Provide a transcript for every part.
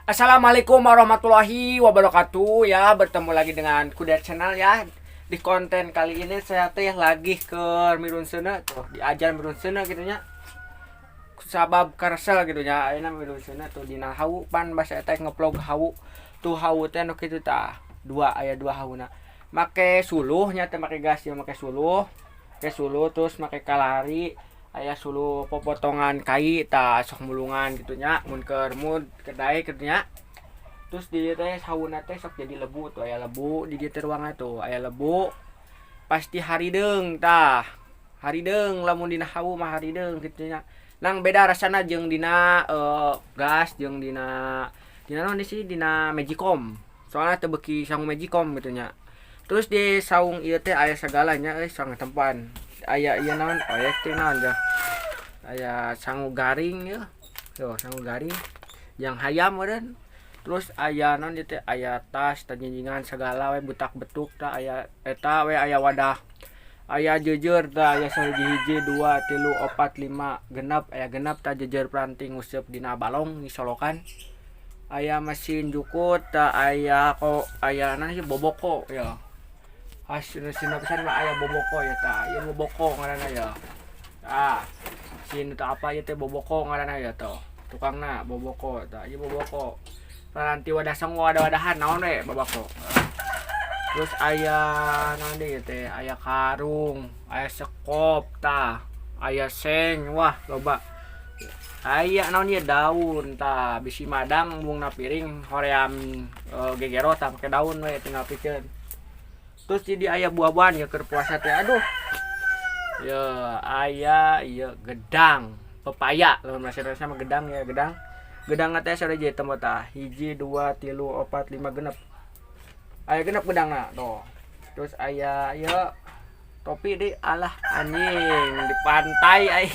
Assalamualaikum warahmatullahi wabarakatuh ya, bertemu lagi dengan Kudet Channel ya. Di konten kali ini saya teh lagi ke Mirun Sena tuh, diajar Mirun Sena gitu nya. Sabab karsel gitu nya, ayeuna Mirun Sena tuh dina hawu pan bahasa teh ngeplog hawu. Tuh hawu teh nu kitu tah. Dua hawuna. Make suluh nya teh make gas ya make suluh. Make suluh terus make kalari. Aya suluh popotongan kai ta sok mulungan gitu nya mun keur mun kedai gitu nya. Terus di teh sauna teh sok jadi lebu tuh aya lebu di dieu ruangan tuh aya lebu pasti harideung tah harideung lamun dina hawu mah harideung gitu nya nang beda rasana jeung dina gas jeung dina naon sih dina magicom soalnya teu beuki saung magicom gitu nya. Terus di saung ieu teh aya sagalanya saung tempan aya ieu naon proyek teh naon dah aya sangu garing ya tuh sangu garing yang hayam meureun. Terus aya naon ieu teh aya tas tanjingan segala we butak betuk tah aya eta we aya wadah aya jejer tah aya hiji 2 3 4 5 genep aya genep tah jejer peranting useup dina balong disolokan. Aya mesin jukut tah aya kok aya naon sih boboko ya. Hasil pisan mah aya boboko ya tah ieu boboko ngaranna ya. Ah, sini teh apa ieu teh boboko ngaranna ya tuh. Tukangna boboko tah ieu boboko. Nanti wadah sang wadah-wadahan naon we boboko. Terus aya naon deui teh aya karung, aya sekop tah, aya seng wah loba. Aya naon ieu daun tah bisi madang mungna piring hoream gegero tah make daun we tinggal pikeun. Terus jadi aya buah-buahan ya keur puasa teh aduh. Ya aya ieu gedang, pepaya lamun bahasa Indonesia mah gedang ya gedang. Gedang teh sareje tembok tah 1 2 3 4 5 genep. Aya genep gedangna tuh. Terus aya ieu topi deui alah anjing di pantai ai.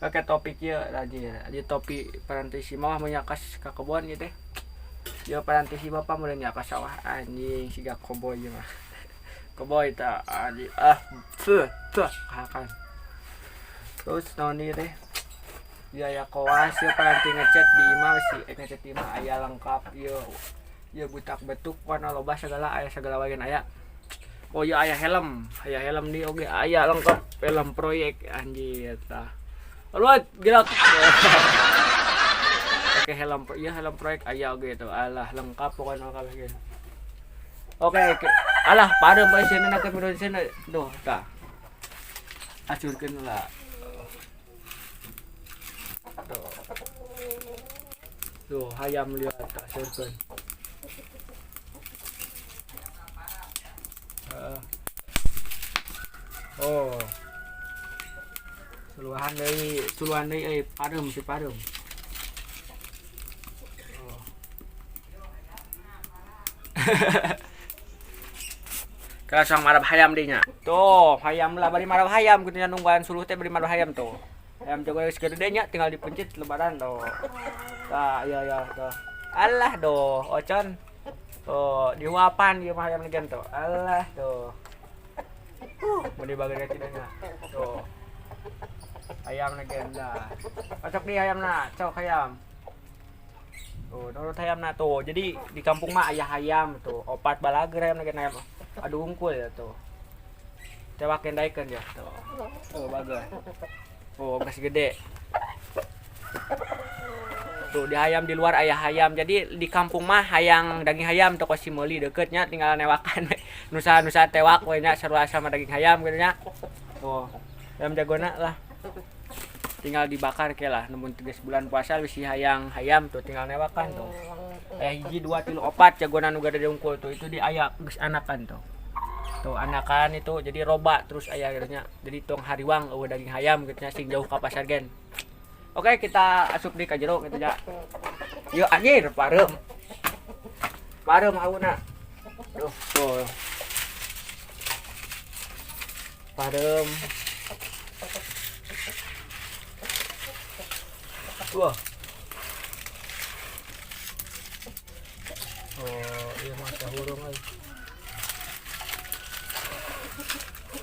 Pakai topi kieu anjing. Di topi parantisi mah menyakas ka kebon ieu teh. Ieu parantisi bapak meureun nya ka sawah anjing siga koboy ieu mah. Koboy tah anjing tuh kakan. Terus naon ieu teh? Ieu aya koas ieu paranti ngecat di imah sih ngecat di imah aya lengkap ieu butak betuk warna loba segala aya segala bagian aya. Oh ieu aya helm di oge aya lengkap helm proyek anjir tah. Alwat gerak. Pakai helm helm proyek aya oge tuh alah lengkap pokona kabeh ge. Oke. Alah pareum bae cenah ke Indonesia duh tah. Acurkeun lah. Tuh hayam lihat tak serkeun. Oh. Suluhan deui pareum si pareum. Oh. Kalau sang marab hayam deui nya. Tuh, hayam lah bari marab hayam kitu nya nungguan suluh teh bari marab hayam tuh. Ayam jago geus gede nya tinggal dipencet lebaran tuh. Tah iya tuh. Alah doh, ocon. Tuh, dihuapan ieu mah ayam legen tuh. Alah tuh. Mun dibageur kitu nya. Tuh. Ayam legenda. Cocok di ayamna, cok hayam. Tuh, nurut hayamna tuh. Jadi di kampung mah aya hayam tuh. Opat balager ayam legenda ayam. Aduh unggul ya tuh. Tewak kendaikeun ya tuh. Tuh bagus. Oh, masih gede. Tuh di hayam di luar aya hayam. Jadi di kampung mah hayang daging hayam toko si meuli deuketnya tinggal newakan. Nusa tewak we nya sarua sama daging hayam gitu nya. Tuh. Ayam jagona lah. Tinggal dibakar ke lah. Namun 3 bulan puasa bisi hayang hayam tuh tinggal newakan tuh. Aya 1 2 3 4 jagona nu gade unggul tuh itu di aya geus anakan tuh. Tuh anakan itu jadi roba terus aya gitu nya. Jadi tong hariwang eueuh daging hayam gitu nya sing jauh ka pasar gen. Oke, kita asup di ka jero gitu nya. Yeuh anjir pareum. Pareum auna. Tuh. Pareum. Wah. Oh, ieu mah hurung euy.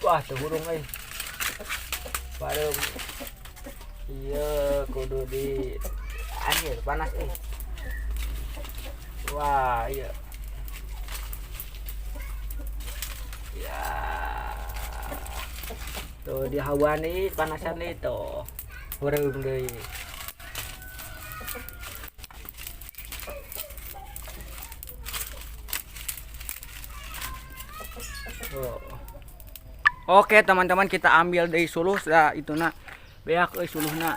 Wah, teu hurung euy. Pareum. Iya kudu di anjir panas Wah, iya. Ya. Tuh di hawa nih panasan nih tuh. Urang deui. Tuh. Oke teman-teman, kita ambil dari suluh dah itu nak. Beak euy suluhna.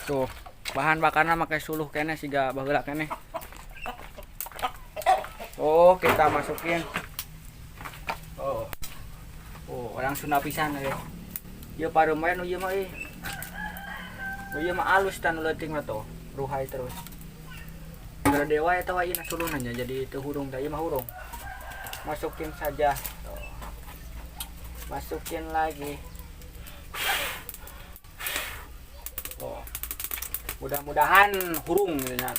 Tuh, bahan bakarna make suluh kene siga baheula kene. Oh, kita masukin. Oh. Oh, orang Sunda pisan euy. Ieu parumayan ieu mah euy. Ieu mah alus tan leutik mah tuh, ruhai terus. Gara dewa eta wae na suluhna nya jadi teu hurung teh, ieu mah hurung. Masukin saja. Tuh. Masukin lagi. Oh. Mudah-mudahan hurung gitu nya.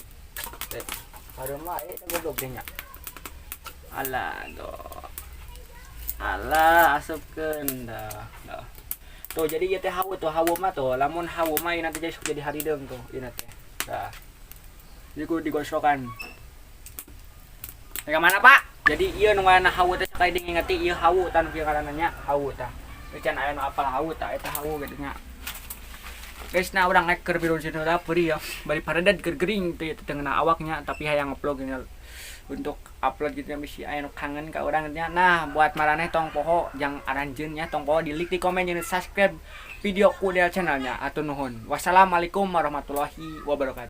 Pareum mah goblok teh nya. Alah, tuh. Alah, asupkeun dah. Tuh jadi ieu teh hawu tuh, hawu mah tuh lamun hawu mah nanti jadi harideung tuh ieu teh. Dah. Jadi kudu digosokan. Ka mana, Pak? Jadi ieu nu ngaranna hawu teh sakali ngingeti ieu hawu tan kieu ngaranna nya hawu tah. Can aya nu apal hawu tah eta hawu gitu nya. Guys, nah urang rek keur birun sinu da peuri ya. Bari paredet keur gering teh tengna awaknya tapi hayang upload ini untuk upload gitu misi aya nu kangen ka urang nya. Nah, buat maraneh tong poho jang aranjeun nya tong poho di like di komen jeung subscribe video ku di channelnya. Atuh nuhun. Wassalamualaikum warahmatullahi wabarakatuh.